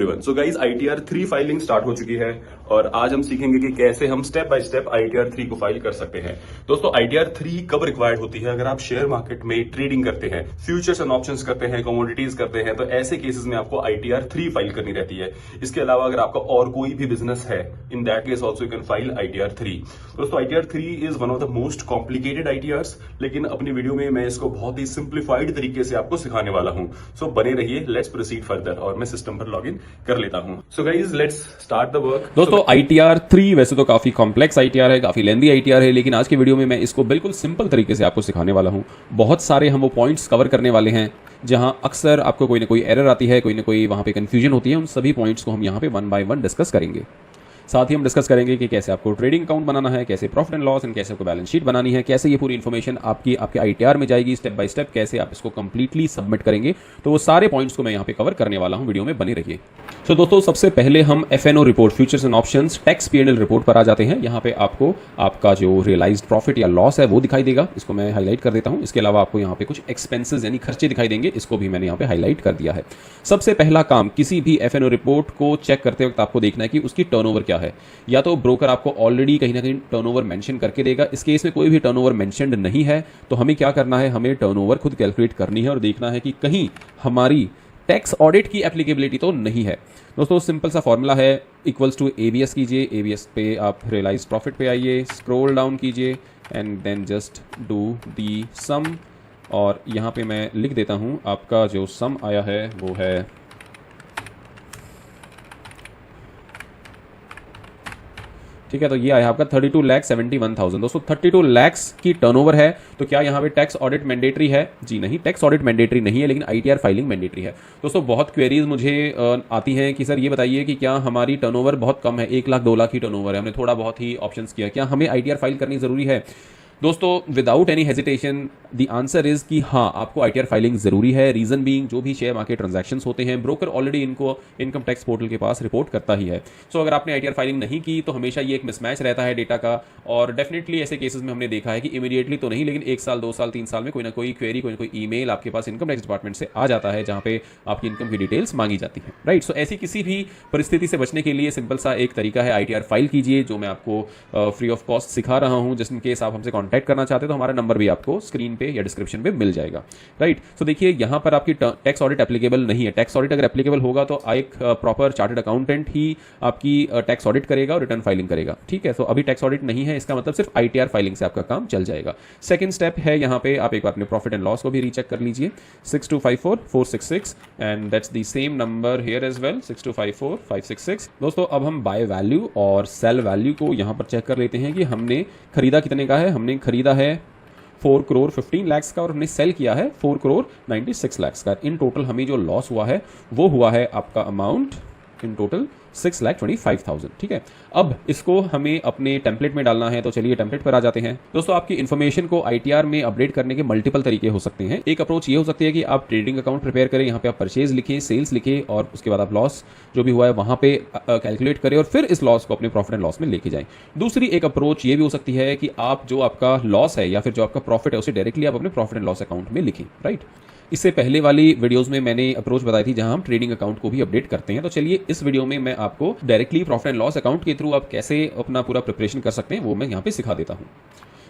Everyone. So guys, ITR 3 filing start हो चुकी है और आज हम सीखेंगे कि कैसे हम स्टेप बाय स्टेप ITR 3 को फाइल कर सकते हैं। दोस्तों, ITR 3 कब रिक्वायर्ड होती है? अगर आप शेयर मार्केट में ट्रेडिंग करते हैं, फ्यूचर्स एंड ऑप्शंस करते हैं, कमोडिटीज करते हैं, तो ऐसे केसेस में आपको ITR 3 फाइल करनी रहती है। इसके अलावा अगर आपका और कोई भी बिजनेस है, in that case also you can file ITR 3। दोस्तों, ITR 3 is one of the most complicated ITRs, लेकिन अपनी वीडियो में मैं इसको बहुत ही सिंप्लीफाइड तरीके से आपको सिखाने वाला हूं। सो बने रहिए, लेट्स प्रोसीड फर्दर। और मैं सिस्टम पर लॉगिन कर लेता हूं। So guys, let's start the work. दोस्तों, ITR 3 वैसे तो काफी कॉम्प्लेक्स ITR है, काफी लेंदी ITR है, लेकिन आज के वीडियो में मैं इसको बिल्कुल सिंपल तरीके से आपको सिखाने वाला हूं। बहुत सारे हम वो पॉइंट्स कवर करने वाले हैं जहां अक्सर आपको कोई ना कोई एरर आती है, कोई ना कोई वहां पे कंफ्यूजन होती है। उन सभी पॉइंट्स को हम यहां पे वन बाय वन डिस्कस करेंगे। साथ ही हम डिस्कस करेंगे कि कैसे आपको ट्रेडिंग अकाउंट बनाना है, कैसे प्रॉफिट एंड लॉस एंड कैसे आपको बैलेंस शीट बनानी है, कैसे ये पूरी इन्फॉर्मेशन आपके ITR में जाएगी स्टेप बाय स्टेप, कैसे आप इसको कंप्लीटली सबमिट करेंगे। तो वो सारे पॉइंट्स को मैं यहाँ पे कवर करने वाला हूँ, वीडियो में बने रहिए। तो दोस्तों, सबसे पहले हम FNO report, futures and options tax P&L report पर आ जाते हैं। यहाँ पे आपको आपका जो रियलाइज्ड प्रॉफिट या लॉस है वो दिखाई देगा, इसको मैं हाईलाइट कर देता हूँ। इसके अलावा आपको यहाँ पे कुछ एक्सपेंसेस यानी खर्चे दिखाई देंगे, इसको भी मैंने यहाँ पे हाईलाइट कर दिया है। सबसे पहला काम, किसी भी FNO रिपोर्ट को चेक करते वक्त आपको देखना है कि उसकी टर्नओवर क्या है। या तो ब्रोकर आपको ऑलरेडी कहीं ना कहीं टर्नओवर मेंशन करके देगा। इस केस में कोई भी टर्नओवर मेंशन्ड नहीं है, तो हमें क्या करना है, हमें टर्नओवर खुद कैलकुलेट करनी है और देखना है कि कहीं हमारी टैक्स ऑडिट की एप्लीकेबिलिटी तो नहीं है। दोस्तों, सिंपल सा फॉर्मूला है, इक्वल्स टू ABS कीजिए। ABS पे आप रियलाइज्ड प्रॉफिट पे आइए, स्क्रॉल डाउन कीजिए and then just do the sum. और यहाँ पे मैं लिख देता हूँ आपका जो सम आया है वो है ठीक है, तो ये आया आपका 32,71,000। दोस्तों, 32 लाख की टर्नओवर है, तो क्या यहाँ पे टैक्स ऑडिट मैंडेटरी है? जी नहीं, टैक्स ऑडिट मैंडेटरी नहीं है, लेकिन ITR फाइलिंग मैंडेटरी है। दोस्तों, बहुत क्वेरीज मुझे आती हैं कि सर ये बताइए कि क्या हमारी टर्नओवर बहुत कम है, 1 लाख 2 लाख की टर्नओवर है, हमने थोड़ा बहुत ही ऑप्शंस किया, क्या हमें ITR फाइल करनी जरूरी है? दोस्तों, without any hesitation the answer is कि हाँ, आपको ITR फाइलिंग जरूरी है। रीजन बीइंग, जो भी शेयर मार्केट ट्रांजैक्शंस होते हैं, ब्रोकर ऑलरेडी इनको इनकम टैक्स पोर्टल के पास रिपोर्ट करता ही है। सो अगर आपने ITR फाइलिंग नहीं की तो हमेशा ये एक मिसमैच रहता है डेटा का। और डेफिनेटली ऐसे केसेस में हमने देखा है कि इमीडिएटली तो नहीं, लेकिन 1 साल 2 साल 3 साल में कोई ना कोई क्वेरी, कोई ना कोई ईमेल आपके पास इनकम टैक्स डिपार्टमेंट से आ जाता है, जहां पे आपकी इनकम की डिटेल्स मांगी जाती है। राइट। सो ऐसी किसी भी परिस्थिति से बचने के लिए सिंपल सा एक तरीका है, ITR फाइल कीजिए, जो मैं आपको फ्री ऑफ कॉस्ट सिखा रहा हूं। जिस इन केस आप हमसे कॉन्टैक्ट करना चाहते हैं तो हमारा नंबर भी आपको स्क्रीन पे या डिस्क्रिप्शन में मिल जाएगा। राइट। सो देखिए, यहां पर आपकी टैक्स ऑडिट एप्लीकेबल नहीं है। टैक्स ऑडिट अगर एप्लीकेबल होगा तो एक प्रॉपर चार्टर्ड अकाउंटेंट ही आपकी टैक्स ऑडिट करेगा और रिटर्न फाइलिंग करेगा। ठीक है, तो अभी टैक्स ऑडिट नहीं है, इसका मतलब सिर्फ ITR फाइलिंग से आपका काम चल जाएगा। सेकंड स्टेप है, यहां पे आप एक बार अपने प्रॉफिट एंड लॉस को भी रीचेक कर लीजिए। 6254,466 and that's the same number here as well, 6254,566। दोस्तों, अब हम बाय वैल्यू और सेल वैल्यू को यहां पर चेक कर लेते हैं कि हमने खरीदा कितने का है। हमने खरीदा है 4 करोड़ 15 लाख का और हमने सेल किया है 4 करोड़ 96 लाख का। इन टोटल हमें जो लॉस हुआ है वो हुआ है आपका अमाउंट इन टोटल 6,25,000। ठीक है, अब इसको हमें अपने टेम्पलेट में डालना है, तो चलिए टेम्पलेट पर आ जाते हैं। दोस्तों, आपकी इन्फॉर्मेशन को ITR में अपडेट करने के मल्टीपल तरीके हो सकते हैं। एक अप्रोच ये हो सकती है कि आप ट्रेडिंग अकाउंट प्रिपेयर करें, यहाँ पे आप परचेज लिखें, सेल्स लिखें और उसके बाद आप लॉस जो भी हुआ है वहां पे कैलकुलेट करें और फिर इस लॉस को अपने प्रॉफिट एंड लॉस में लेके जाएं। दूसरी एक अप्रोच ये भी हो सकती है कि आप जो आपका लॉस है या फिर जो आपका प्रॉफिट है उसे डायरेक्टली आप अपने प्रॉफिट एंड लॉस अकाउंट में लिखें। राइट। इससे पहले वाली वीडियोस में मैंने अप्रोच बताई थी जहां हम ट्रेडिंग अकाउंट को भी अपडेट करते हैं। तो चलिए, इस वीडियो में मैं आपको directly profit and loss account के थ्रू आप कैसे अपना पूरा प्रिपरेशन कर सकते हैं वो मैं यहाँ पे सिखा देता हूँ।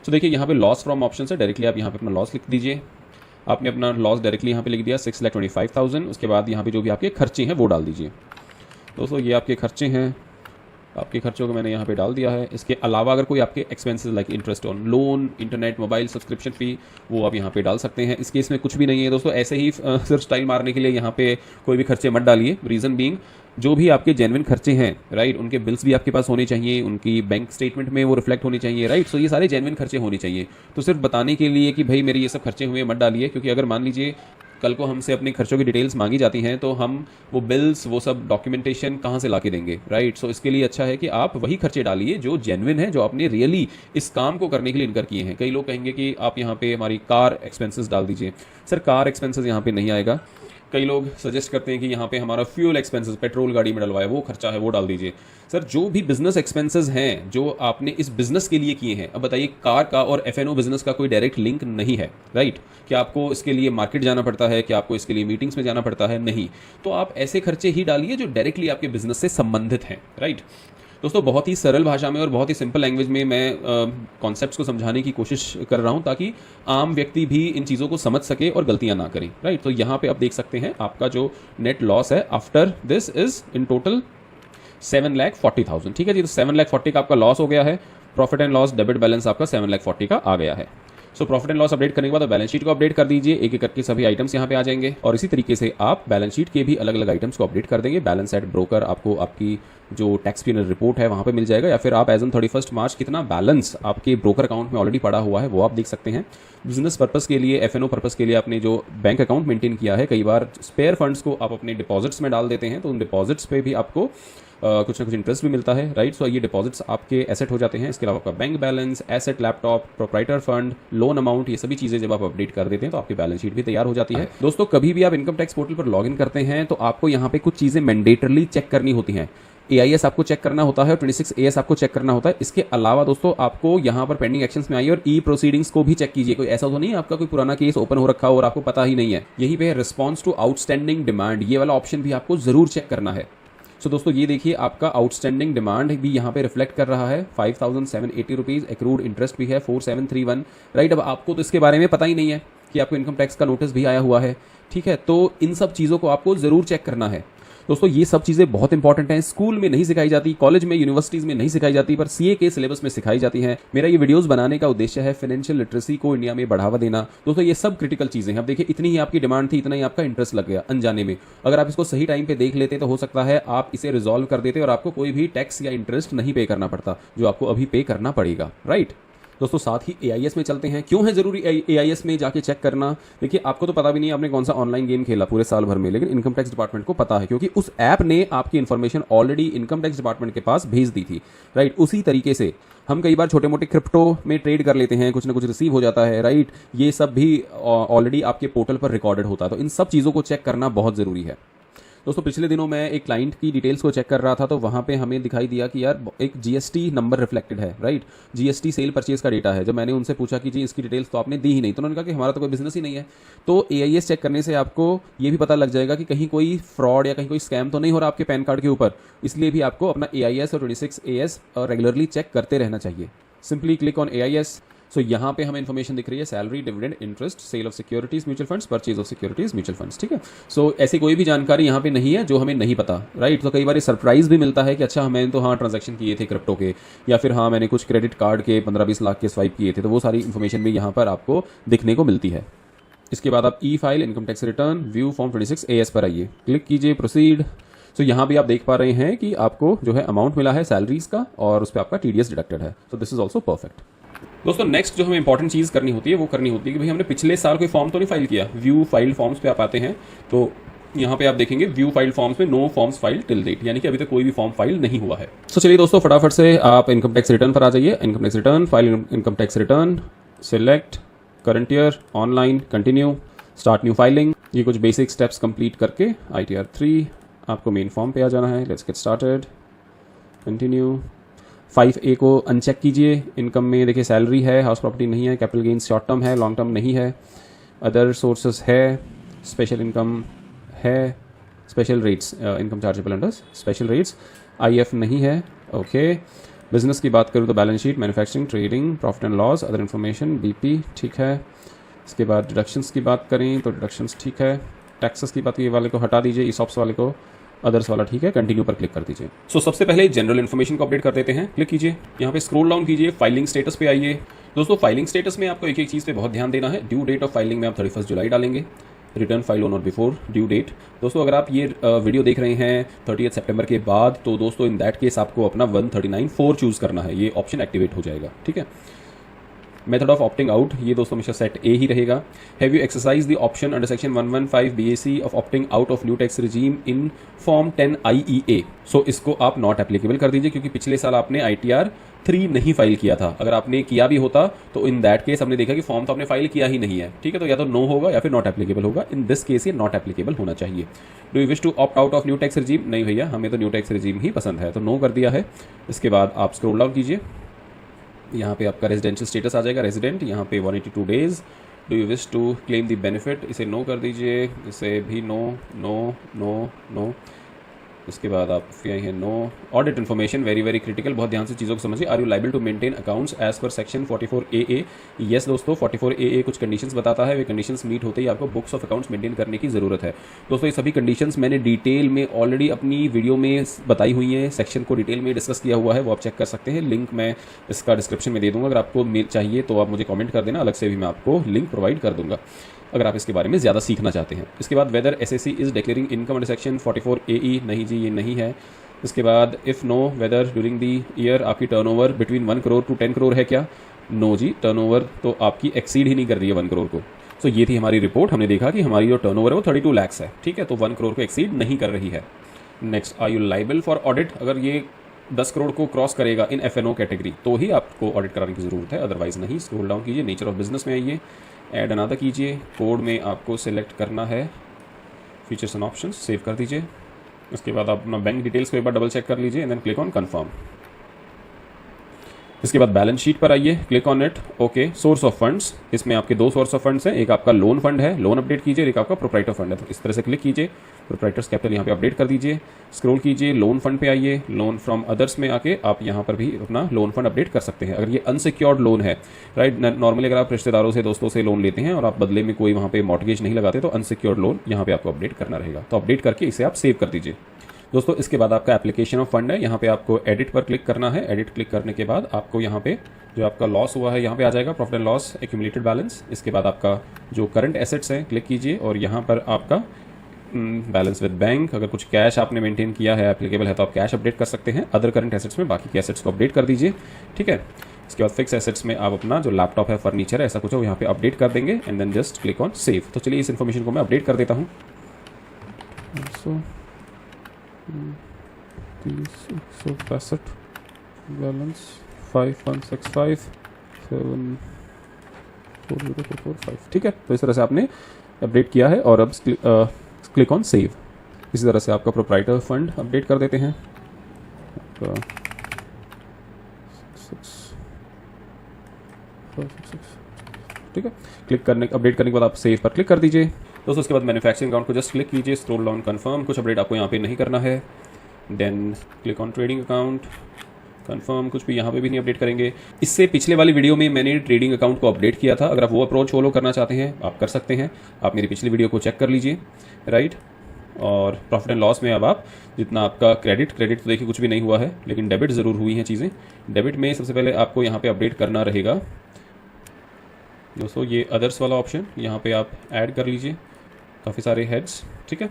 तो देखिए, यहाँ पे लॉस फ्रॉम ऑप्शन है, डायरेक्टली आप यहाँ पे अपना लॉस लिख दीजिए। आपने अपना लॉस डायरेक्टली यहाँ पे लिख दिया 6,25,000। उसके बाद यहाँ पे जो भी आपके खर्चे हैं वो डाल दीजिए। दोस्तों, ये आपके खर्चे हैं, आपके खर्चों को मैंने यहाँ पे डाल दिया है। इसके अलावा अगर कोई आपके expenses like interest on loan, internet, mobile subscription fee, वो आप यहाँ पे डाल सकते हैं। इस केस में कुछ भी नहीं है दोस्तों, ऐसे ही सिर्फ स्टाइल मारने के लिए यहाँ पे कोई भी खर्चे मत डालिए। रीजन बीइंग, जो भी आपके जेन्युइन खर्चे हैं, राइट, उनके बिल्स भी आपके पास होने चाहिए, उनकी बैंक स्टेटमेंट में वो रिफ्लेक्ट होनी चाहिए। राइट। सो ये सारे जेन्युइन खर्चे होने चाहिए। तो सिर्फ बताने के लिए कि भाई मेरे ये सब खर्चे हुए मत डालिए, क्योंकि अगर मान लीजिए कल को हमसे अपने खर्चों की डिटेल्स मांगी जाती हैं तो हम वो बिल्स, वो सब डॉक्यूमेंटेशन कहाँ से ला के देंगे। राइट। सो इसके लिए अच्छा है कि आप वही खर्चे डालिए जो जेन्युइन है, जो आपने रियली इस काम को करने के लिए इनकर किए हैं। कई लोग कहेंगे कि आप यहाँ पे हमारी कार एक्सपेंसेस डाल दीजिए। सर, कार एक्सपेंसेस यहाँ पे नहीं आएगा। कई लोग सजेस्ट करते हैं कि यहाँ पे हमारा फ्यूल एक्सपेंसेस, पेट्रोल गाड़ी में डलवा है, वो खर्चा है वो डाल दीजिए। सर जो भी बिजनेस एक्सपेंसेस हैं जो आपने इस बिजनेस के लिए किए हैं, अब बताइए कार का और F&O बिजनेस का कोई डायरेक्ट लिंक नहीं है, राइट? क्या आपको इसके लिए मार्केट जाना पड़ता है, क्या आपको इसके लिए मीटिंग्स में जाना पड़ता है? नहीं। तो आप ऐसे खर्चे ही डालिए जो डायरेक्टली आपके बिजनेस से संबंधित हैं, राइट? दोस्तों बहुत ही सरल भाषा में और बहुत ही सिंपल लैंग्वेज में मैं कॉन्सेप्ट्स को समझाने की कोशिश कर रहा हूं ताकि आम व्यक्ति भी इन चीज़ों को समझ सके और गलतियां ना करें, राइट? तो यहाँ पे आप देख सकते हैं आपका जो नेट लॉस है after this is in total 7,40,000, ठीक है जी। तो 7,40,000 का आपका लॉस हो गया है। Profit and loss debit balance आपका 7,40,000 का आ गया है। So profit and loss update करने के बाद बैलेंस शीट को अपडेट कर दीजिए, एक एक करके सभी आइटम्स यहाँ पे आ जाएंगे और इसी तरीके से आप बैलेंस शीट के भी अलग अलग आइटम्स को अपडेट कर देंगे। बैलेंस एट ब्रोकर आपको आपकी जो टैक्स पीनल रिपोर्ट है वहाँ पे मिल जाएगा, या फिर आप एज ऑन 31 मार्च कितना बैलेंस आपके ब्रोकर अकाउंट में ऑलरेडी पड़ा हुआ है वो आप देख सकते हैं। बिजनेस पर्पस के लिए, F&O पर्पस के लिए आपने जो बैंक अकाउंट मेंटेन किया है, कई बार स्पेयर फंड्स को आप अपने डिपॉजिट्स में डाल देते हैं तो उन डिपॉजिट्स पे भी आपको कुछ ना कुछ इंटरेस्ट भी मिलता है, राइट? सो ये डिपॉजिट्स आपके एसेट हो जाते हैं। इसके अलावा आपका bank balance, asset, laptop, proprietor fund, loan amount, ये सभी चीजें जब आप अपडेट कर देते हैं तो आपकी बैलेंस शीट भी तैयार हो जाती है। दोस्तों कभी भी आप इनकम टैक्स पोर्टल पर लॉग इन करते हैं तो आपको यहाँ पे कुछ चीजें मैंडेटरली चेक करनी होती हैं। AIS आपको चेक करना होता है और 26AS आपको चेक करना होता है। इसके अलावा दोस्तों आपको यहाँ पर पेंडिंग एक्शंस में आइए और ई प्रोसीडिंग्स को भी चेक कीजिए। कोई ऐसा तो नहीं है आपका कोई पुराना केस ओपन हो रखा हो और आपको पता ही नहीं है। यहीं पे रिस्पॉन्स टू आउटस्टैंडिंग डिमांड, ये वाला ऑप्शन भी आपको जरूर चेक करना है। सो दोस्तों ये देखिए आपका आउटस्टैंडिंग डिमांड भी यहाँ पे रिफ्लेक्ट कर रहा है 5,780 रुपीज, एक्रूड इंटरेस्ट भी है 4,731, राइट? अब आपको तो इसके बारे में पता ही नहीं है कि आपको इनकम टैक्स का नोटिस भी आया हुआ है, ठीक है? तो इन सब चीज़ों को आपको जरूर चेक करना है। दोस्तों ये सब चीज़ें बहुत इंपॉर्टेंट हैं, स्कूल में नहीं सिखाई जाती, कॉलेज में, यूनिवर्सिटीज़ में नहीं सिखाई जाती, पर CA के सिलेबस में सिखाई जाती हैं। मेरा ये वीडियोस बनाने का उद्देश्य है फाइनेंशियल लिटरेसी को इंडिया में बढ़ावा देना। दोस्तों ये सब क्रिटिकल चीज़ें हैं। अब देखिए इतनी ही आपकी डिमांड थी, इतना ही आपका इंटरेस्ट लग गया अनजाने में। अगर आप इसको सही टाइम पे देख लेते तो हो सकता है आप इसे रिजॉल्व कर देते और आपको कोई भी टैक्स या इंटरेस्ट नहीं पे करना पड़ता जो आपको अभी पे करना पड़ेगा, राइट? दोस्तों साथ ही AIS में चलते हैं। क्यों है जरूरी AIS में जाके चेक करना? देखिए आपको तो पता भी नहीं है आपने कौन सा ऑनलाइन गेम खेला पूरे साल भर में, लेकिन इनकम टैक्स डिपार्टमेंट को पता है क्योंकि उस ऐप ने आपकी information already income tax department के पास भेज दी थी, राइट? उसी तरीके से हम कई बार छोटे मोटे क्रिप्टो में ट्रेड कर लेते हैं, कुछ ना कुछ रिसीव हो जाता है, राइट? ये सब भी ऑलरेडी आपके पोर्टल पर रिकॉर्डेड होता है। तो इन सब चीज़ों को चेक करना बहुत ज़रूरी है। दोस्तों पिछले दिनों मैं एक क्लाइंट की डिटेल्स को चेक कर रहा था तो वहाँ पे हमें दिखाई दिया कि यार एक GST नंबर रिफ्लेक्टेड है, राइट? GST सेल परचेज का डेटा है। जब मैंने उनसे पूछा कि जी इसकी डिटेल्स तो आपने दी ही नहीं, तो उन्होंने कहा कि हमारा तो कोई बिजनेस ही नहीं है। तो AIS चेक करने से आपको ये भी पता लग जाएगा कि कहीं कोई फ्रॉड या कहीं कोई स्कैम तो नहीं हो रहा आपके पैन कार्ड के ऊपर। इसलिए भी आपको अपना AIS और 26AS रेगुलरली चेक करते रहना चाहिए। Simply click on AIS। So यहाँ पे हमें इन्फॉर्मेशन दिख रही है, salary, dividend, interest, sale of securities mutual funds, purchase of securities mutual funds, ठीक है? सो ऐसी कोई भी जानकारी यहाँ पे नहीं है जो हमें नहीं पता, राइट? तो कई बार सरप्राइज भी मिलता है कि अच्छा मैंने तो हाँ ट्रांजैक्शन किए थे क्रिप्टो के, या फिर हाँ मैंने कुछ क्रेडिट कार्ड के 15-20 लाख के स्वाइप किए थे, तो वो सारी इन्फॉर्मेशन भी यहाँ पर आपको दिखने को मिलती है। इसके बाद आप e file, income tax return, view form 26AS पर आइए, क्लिक कीजिए, प्रोसीड। सो यहाँ भी आप देख पा रहे हैं कि आपको जो है अमाउंट मिला है सैलरीज का और उस पर आपका TDS डिडक्टेड है। So this is also perfect. दोस्तों नेक्स्ट जो हमें इंपॉर्टेंट चीज़ करनी होती है वो करनी होती है कि भाई हमने पिछले साल कोई फॉर्म तो नहीं फाइल किया। व्यू फाइल फॉर्म्स पे आप आते हैं तो यहाँ पे आप देखेंगे व्यू फाइल फॉर्म्स में no forms file till date, यानी कि अभी तक कोई भी फॉर्म फाइल नहीं हुआ है। तो चलिए दोस्तों फटाफट से आप इनकम टैक्स रिटर्न पर आ जाइए। Income tax return, file income tax return, select current year, online, continue, start new filing. ये कुछ बेसिक स्टेप्स कंप्लीट करके ITR 3 आपको मेन फॉर्म पे आ जाना है। Let's get started, continue. 5A को अनचेक कीजिए। इनकम में देखिए सैलरी है, हाउस प्रॉपर्टी नहीं है, कैपिटल गेन्स शॉर्ट टर्म है, लॉन्ग टर्म नहीं है, अदर सोर्सेस है, स्पेशल इनकम है, special rates, income chargeable under special rates, IF नहीं है, ओके। बिजनेस की बात करूँ तो balance sheet, manufacturing, trading, profit and loss, other information, BP, ठीक है। इसके बाद डिडक्शंस की बात करें तो डिडक्शंस ठीक है। टैक्सेस की बात ये वाले को हटा दीजिए, ESOPs वाले को, अदर्स वाला ठीक है, कंटिन्यू पर क्लिक कर दीजिए। सो सबसे पहले जनरल इन्फॉर्मेशन को अपडेट कर देते हैं। क्लिक कीजिए, यहाँ पे स्क्रॉल डाउन कीजिए, फाइलिंग स्टेटस पे आइए। दोस्तों फाइलिंग स्टेटस में आपको एक एक चीज़ पे बहुत ध्यान देना है। ड्यू डेट ऑफ फाइलिंग में आप 31 जुलाई डालेंगे। रिटर्न फाइल ऑन और बिफोर ड्यू डेट। दोस्तों अगर आप ये वीडियो देख रहे हैं 30 सितंबर के बाद तो दोस्तों इन दैट केस आपको अपना 139(4) चूज करना है, ये ऑप्शन एक्टिवेट हो जाएगा, ठीक है। मेथड ऑफ ऑप्टिंग आउट, ये दोस्तों हमेशा सेट ए ही रहेगा। Have you exercise the option under section 115 BAC of opting out of new tax regime in form 10 IEA। सो इसको आप नॉट एप्लीकेबल कर दीजिए, क्योंकि पिछले साल आपने ITR 3 नहीं फाइल किया था। अगर आपने किया भी होता तो इन दैट केस हमने देखा कि फॉर्म तो आपने फाइल किया ही नहीं है, ठीक है, तो या तो नो होगा या फिर नॉट एप्लीकेबल होगा। इन दिस केस ये नॉट एप्लीकेबल होना चाहिए। Do you wish to opt out of new tax regime? नहीं भैया, हमें तो न्यू टैक्स रिजीम ही पसंद है, तो नो कर दिया है। इसके बाद आप स्क्रॉल डाउन कीजिए, यहाँ पे आपका रेजिडेंशियल स्टेटस आ जाएगा, रेजिडेंट, यहाँ पे 182 days. Do you wish to claim the benefit? इसे नो कर दीजिए, इसे भी नो नो नो नो। इसके बाद आप यहाँ है no. Audit information very very critical, बहुत ध्यान से चीज़ों को समझिए। Are you liable to maintain accounts as per section 44AA? Yes दोस्तों, 44AA कुछ कंडीशंस बताता है, वे कंडीशंस मीट होते ही आपको बुक्स ऑफ अकाउंट्स मेंटेन करने की ज़रूरत है। दोस्तों ये सभी कंडीशंस मैंने डिटेल में ऑलरेडी अपनी वीडियो में बताई हुई हैं, सेक्शन को डिटेल में डिस्कस किया हुआ है, वो आप चेक कर सकते हैं। लिंक मैं इसका डिस्क्रिप्शन में दे दूँगा, अगर आपको चाहिए तो आप मुझे कॉमेंट कर देना, अलग से भी मैं आपको लिंक प्रोवाइड कर दूँगा अगर आप इसके बारे में ज़्यादा सीखना चाहते हैं। इसके बाद whether SSC is declaring income under section 44AE? नहीं जी, ये नहीं है। इसके बाद if no whether during the year आपकी turnover between 1 crore to 10 crore है क्या? नो जी, टर्नओवर तो आपकी एक्सीड ही नहीं कर रही है 1 करोड़ को। सो ये थी हमारी रिपोर्ट, हमने देखा कि हमारी जो टर्नओवर है वो 32 लाख है, ठीक है, तो 1 करोड़ को एक्सीड नहीं कर रही है। Next, are you liable for audit? अगर ये 10 करोड़ को क्रॉस करेगा इन FNO कैटेगरी तो ही आपको ऑडिट कराने की ज़रूरत है, अदरवाइज नहीं। स्क्रॉल डाउन कीजिए, नेचर ऑफ बिजनेस में आइए, ऐड अनादर कीजिए, कोड में आपको सिलेक्ट करना है फीचर्स एंड ऑप्शंस, सेव कर दीजिए। उसके बाद आप अपना बैंक डिटेल्स को एक बार डबल चेक कर लीजिए and then click on confirm. इसके बाद बैलेंस शीट पर आइए, click on it, okay. Source of funds, इसमें आपके 2 सोर्स ऑफ फंड्स हैं, एक आपका लोन फंड है, लोन अपडेट कीजिए, एक आपका प्रोप्राइटर फंड है, तो इस तरह से क्लिक कीजिए, प्रोप्राइटर्स कैपिटल यहाँ पे अपडेट कर दीजिए। स्क्रॉल कीजिए, लोन फंड पे आइए, लोन फ्रॉम अदर्स में आके आप यहाँ पर भी अपना लोन फंड अपडेट कर सकते हैं। अगर ये अनसिक्योर्ड लोन है, राइट, नॉर्मली अगर आप रिश्तेदारों से, दोस्तों से लोन लेते हैं और आप बदले में कोई वहाँ पे मॉर्टगेज नहीं लगाते, तो अनसिक्योर्ड लोन यहाँ पे आपको अपडेट करना रहेगा, तो अपडेट करके इसे आप सेव कर दीजिए। दोस्तों इसके बाद आपका एप्लीकेशन ऑफ फंड है, यहाँ पे आपको एडिट पर क्लिक करना है। एडिट क्लिक करने के बाद आपको यहाँ पे जो आपका लॉस हुआ है यहाँ पे आ जाएगा, profit and loss accumulated balance. इसके बाद आपका जो करंट एसेट्स हैं क्लिक कीजिए और यहाँ पर आपका बैलेंस विद बैंक, अगर कुछ कैश आपने मेंटेन किया है, एप्लीकेबल है, तो आप कैश अपडेट कर सकते हैं। अदर करंट एसेट्स में बाकी के एसेट्स को अपडेट कर दीजिए, ठीक है। इसके बाद फिक्स एसेट्स में आप अपना जो लैपटॉप है, फर्नीचर है, ऐसा कुछ हो यहाँ पे अपडेट कर देंगे and then just click on save. तो चलिए इस इन्फॉर्मेशन को मैं अपडेट कर देता हूँ। 165 बैलेंस 5165740445, ठीक है। तो इस तरह से आपने अपडेट किया है और अब क्लिक ऑन सेव। इसी तरह से आपका प्रोप्राइटर फंड अपडेट कर देते हैं, ठीक है। क्लिक करने अपडेट करने के बाद आप सेव पर क्लिक कर दीजिए। दोस्तों उसके बाद मैन्युफैक्चरिंग अकाउंट को जस्ट क्लिक कीजिए, स्क्रॉल डाउन कंफर्म, कुछ अपडेट आपको यहाँ पे नहीं करना है। Then click on trading account, confirm, कुछ भी यहाँ पे भी नहीं अपडेट करेंगे। इससे पिछले वाली वीडियो में मैंने ट्रेडिंग अकाउंट को अपडेट किया था, अगर आप वो अप्रोच फॉलो करना चाहते हैं आप कर सकते हैं, आप मेरी पिछली वीडियो को चेक कर लीजिए, राइट। और प्रॉफिट एंड लॉस में अब आप जितना आपका क्रेडिट तो देखिए कुछ भी नहीं हुआ है, लेकिन डेबिट ज़रूर हुई हैं चीज़ें। डेबिट में सबसे पहले आपको यहाँ पे अपडेट करना रहेगा दोस्तों, ये अदर्स वाला ऑप्शन यहाँ पे आप ऐड कर लीजिए, काफ़ी सारे हेड्स, ठीक है।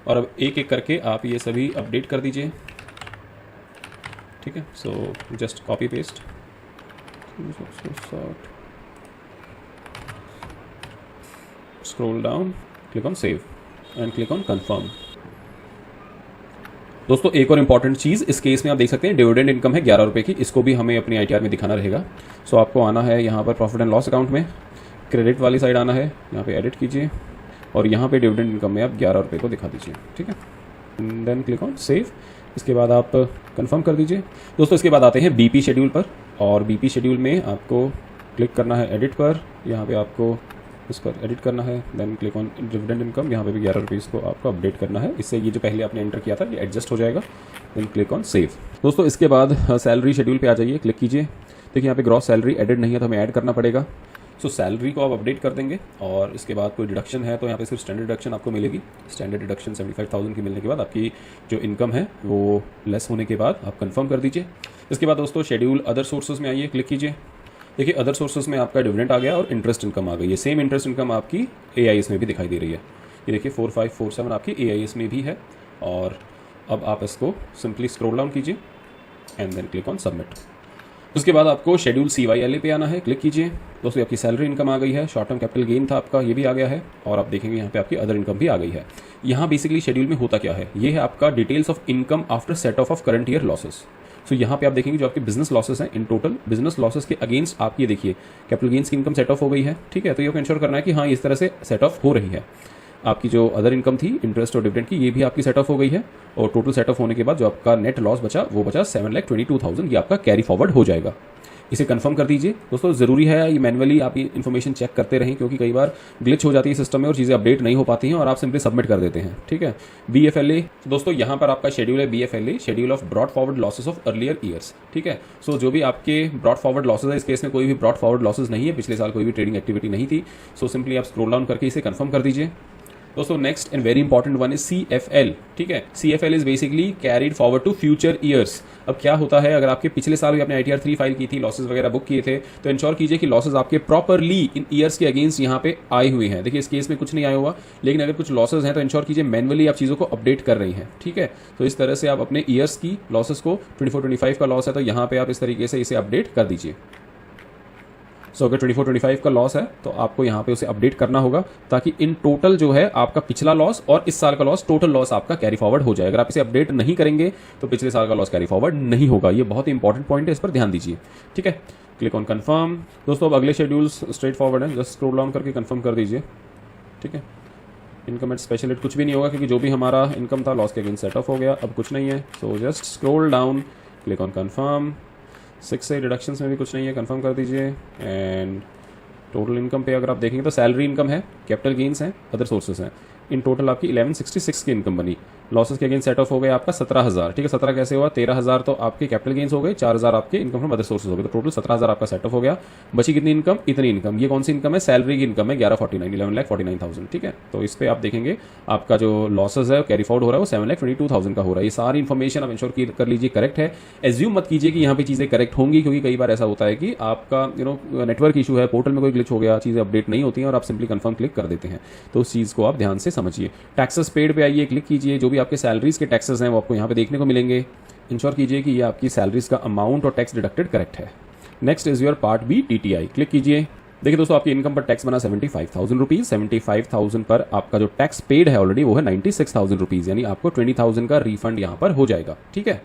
और अब एक एक करके आप ये सभी अपडेट कर दीजिए, ठीक है। So just copy paste, scroll down, click on save and click on confirm. दोस्तों एक और इंपॉर्टेंट चीज़ इस केस में आप देख सकते हैं, डिविडेंड इनकम है 11 रुपये की, इसको भी हमें अपनी ITR में दिखाना रहेगा। सो आपको आना है यहाँ पर प्रॉफिट एंड लॉस अकाउंट में, क्रेडिट वाली साइड आना है, यहाँ पे एडिट कीजिए और यहाँ पे डिविडेंड इनकम में आप 11 रुपये को दिखा दीजिए, ठीक है। Then click on save. इसके बाद आप कंफर्म कर दीजिए। दोस्तों इसके बाद आते हैं BP शेड्यूल पर, और BP शेड्यूल में आपको क्लिक करना है एडिट पर, यहाँ पे आपको इस पर एडिट करना है। Then click on dividend income, यहाँ पे भी 11 रुपये को आपको अपडेट करना है, इससे ये जो पहले आपने एंटर किया था ये एडजस्ट हो जाएगा। Then click on save. दोस्तों इसके बाद सैलरी शेड्यूल पे आ जाइए, क्लिक कीजिए। देखिए यहाँ पे ग्रॉस सैलरी एडिट नहीं है तो हमें ऐड करना पड़ेगा। सो सैलरी को आप अपडेट कर देंगे और इसके बाद कोई डिडक्शन है तो यहाँ पे सिर्फ स्टैंडर्ड डिडक्शन आपको मिलेगी। स्टैंडर्ड डिडक्शन 75,000 की मिलने के बाद आपकी जो इनकम है वो लेस होने के बाद आप कंफर्म कर दीजिए। इसके बाद दोस्तों शेड्यूल अदर सोर्सेज में आइए, क्लिक कीजिए। देखिए अदर सोर्सेज में आपका डिविडेंड आ गया और इंटरेस्ट इनकम आ गई है। सेम इंटरेस्ट इनकम आपकी AIS में भी दिखाई दे रही है। ये देखिए 4547 आपकी AIS में भी है। और अब आप इसको सिंपली स्क्रॉल डाउन कीजिए and then click on submit. उसके बाद आपको शेड्यूल CYLA पे आना है, क्लिक कीजिए। दोस्तों आपकी सैलरी इनकम आ गई है, शॉर्ट टर्म कैपिटल गेन था आपका, ये भी आ गया है, और आप देखेंगे यहाँ पे आपकी अदर इनकम भी आ गई है। यहाँ बेसिकली शेड्यूल में होता क्या है, ये है आपका details of income after set off current year losses. So यहाँ पे आप देखेंगे जो आपके बिजनेस लॉसेस हैं, इन टोटल बिजनेस लॉसेस के अगेंस्ट आप ये देखिए कैपिटल गेन्स की इनकम सेट ऑफ हो गई है, ठीक है। तो ये इंश्योर करना है कि हाँ इस तरह से सेट ऑफ हो रही है। आपकी जो अदर इनकम थी इंटरेस्ट और डिविडेंड की, ये भी आपकी सेट ऑफ हो गई है, और टोटल सेट ऑफ होने के बाद जो आपका नेट लॉस बचा वो बचा 7,22,000, ये आपका कैरी फॉरवर्ड हो जाएगा। इसे कंफर्म कर दीजिए। दोस्तों जरूरी है ये मैनुअली आप ये इन्फॉर्मेशन चेक करते रहें, क्योंकि कई बार ग्लिच हो जाती है सिस्टम में और चीज़ें अपडेट नहीं हो पाती हैं और आप सिंपली सबमिट कर देते हैं, ठीक है। BFLA दोस्तों यहाँ पर आपका शेड्यूल है BFLA, schedule of brought forward losses of earlier years, ठीक है। सो जो भी आपके ब्रॉड फॉरवर्ड लॉसेस है, इस केस में कोई भी ब्रॉड फॉरवर्ड लॉसेस नहीं है, पिछले साल कोई भी ट्रेडिंग एक्टिविटी नहीं थी। सो सिंपली आप स्क्रॉल डाउन करके इसे कंफर्म कर दीजिए। दोस्तों next and very important one is CFL, ठीक है। CFL is basically carried forward to future years. अब क्या होता है, अगर आपके पिछले साल भी आपने ITR 3 फाइल की थी, लॉसेस वगैरह बुक किए थे, तो इंश्योर कीजिए कि लॉसेस आपके प्रॉपरली इन ईयर्स के अगेंस्ट यहाँ पे आए हुए हैं। देखिए इस केस में कुछ नहीं आया हुआ, लेकिन अगर कुछ लॉसेस हैं तो इंश्योर कीजिए मैनुअली आप चीज़ों को अपडेट कर रही हैं, ठीक है। तो इस तरह से आप अपने ईयर्स की लॉसेस को 24-25 का लॉस है तो यहाँ पे आप इस तरीके से इसे अपडेट कर दीजिए। सो अगर 24-25 का लॉस है तो आपको यहाँ पे उसे अपडेट करना होगा, ताकि इन टोटल जो है आपका पिछला लॉस और इस साल का लॉस, टोटल लॉस आपका कैरी फॉरवर्ड हो जाए। अगर आप इसे अपडेट नहीं करेंगे तो पिछले साल का लॉस कैरी फॉरवर्ड नहीं होगा। ये बहुत ही इंपॉर्टेंट पॉइंट है, इस पर ध्यान दीजिए, ठीक है। Click on confirm. दोस्तों अब अगले शेड्यूल्स स्ट्रेट फॉरवर्ड है, जस्ट स्क्रॉल डाउन करके कंफर्म कर दीजिए, ठीक है। इनकम एट स्पेशल एड कुछ भी नहीं होगा, क्योंकि जो भी हमारा इनकम था लॉस के अगेंस्ट सेट ऑफ हो गया, अब कुछ नहीं है। So just scroll down, click on confirm. 6 से डिडक्शंस में भी कुछ नहीं है, कंफर्म कर दीजिए। एंड टोटल इनकम पे अगर आप देखेंगे तो सैलरी इनकम है, कैपिटल गेन्स हैं, अदर सोर्सेस हैं। इन टोटल आपकी 1166 की इनकम बनी। लॉसेस के अगेंस्ट सेट ऑफ हो गया आपका 17,000, ठीक है। 17 कैसे हुआ, 13,000 तो आपके कैपिटल गेन्स हो गए, 4,000 आपके इनकम फ्रॉम अदर सोर्सेज हो गए, तो टोटल 17,000 आपका सेट ऑफ हो गया। बची कितनी इनकम, इतनी इनकम। ये कौन सी इनकम है, सैलरी की इनकम है 11,49,000, ठीक है। तो इस पर आप देखेंगे आपका जो लॉसेज है कैरी फॉरवर्ड हो रहा है वो 7,22,000 का हो रहा है। ये सारी इन्फॉर्मेशन आप इंश्योर कर लीजिए करेक्ट है। एज्यूम मत कीजिए कि यहाँ पे चीज़ें करेक्ट होंगी, क्योंकि कई बार ऐसा होता है कि आपका नेटवर्क इशू है, पोर्टल में कोई ग्लिच हो गया, चीज़ें अपडेट नहीं होती हैं और आप सिंपली कंफर्म क्लिक कर देते हैं। तो उस चीज़ को आप ध्यान से समझिए। टैक्सेस पेड पे आइए, क्लिक कीजिए। जो भी आपके सैलरीज के टैक्सेस हैं वो आपको यहाँ पे देखने को मिलेंगे। इंश्योर कीजिए कि ये आपकी सैलरीज का अमाउंट और टैक्स डिडक्टेड करेक्ट है। Next is your part B TTI, click कीजिए। देखिए दोस्तों आपकी इनकम पर टैक्स बना 75,000 रुपीज। 75,000 पर आपका जो टैक्स पेड है ऑलरेडी वो है 96,000 रुपीज, यानी आपको 20,000 का रिफंड यहाँ पर हो जाएगा, ठीक है।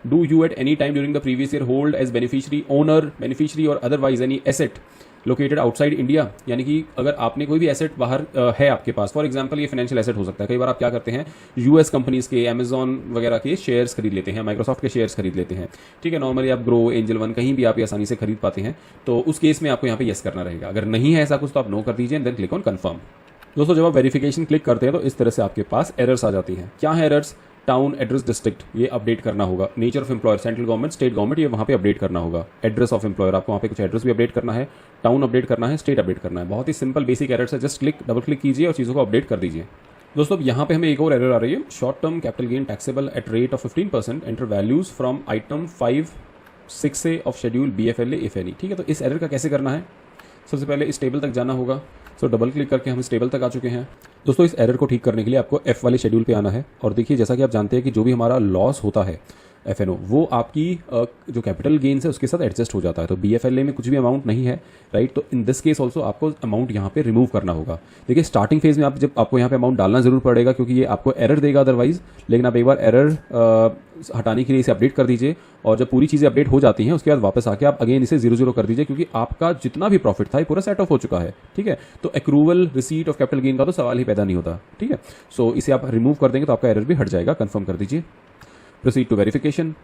Do you at any time during the previous year hold as beneficiary owner, beneficiary और otherwise any asset located outside India, यानी कि अगर आपने कोई भी एसेट बाहर है आपके पास, फॉर एग्जांपल ये फाइनेंशियल एसेट हो सकता है। कई बार आप क्या करते हैं, US कंपनीज के, अमेजॉन वगैरह के शेयर्स खरीद लेते हैं, माइक्रोसॉफ्ट के शेयर्स खरीद लेते हैं, ठीक है। नॉर्मली आप ग्रो, एंजल वन कहीं भी आप ये आसानी से खरीद पाते हैं, तो उस केस में आपको यहाँ पे यस करना रहेगा। अगर नहीं है ऐसा कुछ तो आप नो कर दीजिए, देन क्लिक ऑन कंफर्म। दोस्तों जब आप वेरिफिकेशन क्लिक करते हैं तो इस तरह से आपके पास एरर्स आ जाती हैं। क्या है एरर्स, टाउन, एड्रेस, डिस्ट्रिक्ट, ये अपडेट करना होगा। Nature of employer, central government, state government, ये वहाँ पे अपडेट करना होगा। एड्रेस ऑफ एम्प्लॉयर, आपको वहाँ पे कुछ एड्रेस भी अपडेट करना है, टाउन अपडेट करना है, स्टेट अपडेट करना है। बहुत ही सिंपल बेसिक एरर्स है, जस्ट डबल क्लिक कीजिए और चीज़ों को अपडेट कर दीजिए। दोस्तों अब यहाँ पे हमें एक और एरर आ रही है, short term capital gain taxable at rate of 15%, enter values from item 5-6 of schedule BFLA if any, ठीक है। तो इस एरर का कैसे करना है, सबसे पहले इस टेबल तक जाना होगा। सो डबल क्लिक करके हम इस टेबल तक आ चुके हैं। दोस्तों इस एरर को ठीक करने के लिए आपको F वाले शेड्यूल पे आना है, और देखिए जैसा कि आप जानते हैं कि जो भी हमारा लॉस होता है FNO, वो आपकी जो कैपिटल गेन्स है उसके साथ एडजस्ट हो जाता है। तो BFLA में कुछ भी अमाउंट नहीं है, राइट। तो इन दिस केस ऑल्सो आपको अमाउंट यहाँ पे रिमूव करना होगा। देखिए स्टार्टिंग फेज में आपको यहाँ पे अमाउंट डालना जरूर पड़ेगा, क्योंकि ये आपको एरर देगा अदरवाइज। लेकिन आप एक बार एरर हटाने के लिए इसे अपडेट कर दीजिए, और जब पूरी चीज़ें अपडेट हो जाती हैं उसके बाद वापस आके आप अगेन इसे 0-0 कर दीजिए, क्योंकि आपका जितना भी प्रॉफिट था ये पूरा सेट ऑफ हो चुका है, ठीक है। तो accrual receipt of capital gain का तो सवाल ही पैदा नहीं होता, ठीक है। सो इसे आप रिमूव कर देंगे तो आपका एरर भी हट जाएगा। कंफर्म कर दीजिए, प्रोसीड टू वेरिफिकेशन।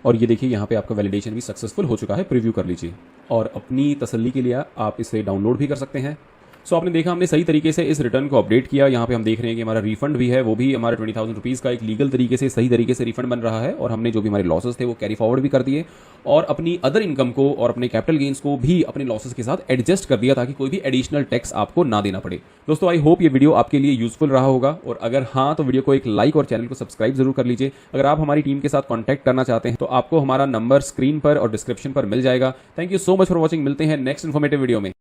और ये देखिए यहाँ पे आपका वैलिडेशन भी सक्सेसफुल हो चुका है, प्रीव्यू कर लीजिए। और अपनी तसल्ली के लिए आप इसे डाउनलोड भी कर सकते हैं। सो आपने देखा हमने सही तरीके से इस रिटर्न को अपडेट किया। यहाँ पे हम देख रहे हैं कि हमारा रिफंड भी है, वो भी हमारे 20,000 रुपीज़ का एक लीगल तरीके से, सही तरीके से रिफंड बन रहा है। और हमने जो भी हमारे लॉसेस थे वो कैरी फॉरवर्ड भी कर दिए, और अपनी अदर इनकम को और अपने कैपिटल गेन्स को भी अपने लॉसेस के साथ एडजस्ट कर दिया, ताकि कोई भी एडिशनल टैक्स आपको ना देना पड़े। दोस्तों आई होप ये वीडियो आपके लिए यूजफुल रहा होगा, और अगर हाँ तो वीडियो को एक लाइक और चैनल को सब्सक्राइब जरूर कर लीजिए। अगर आप हमारी टीम के साथ कॉन्टैक्ट करना चाहते हैं तो आपको हमारा नंबर स्क्रीन पर और डिस्क्रिप्शन पर मिल जाएगा। Thank you so much for watching. मिलते हैं नेक्स्ट इन्फॉर्मेटिव वीडियो में।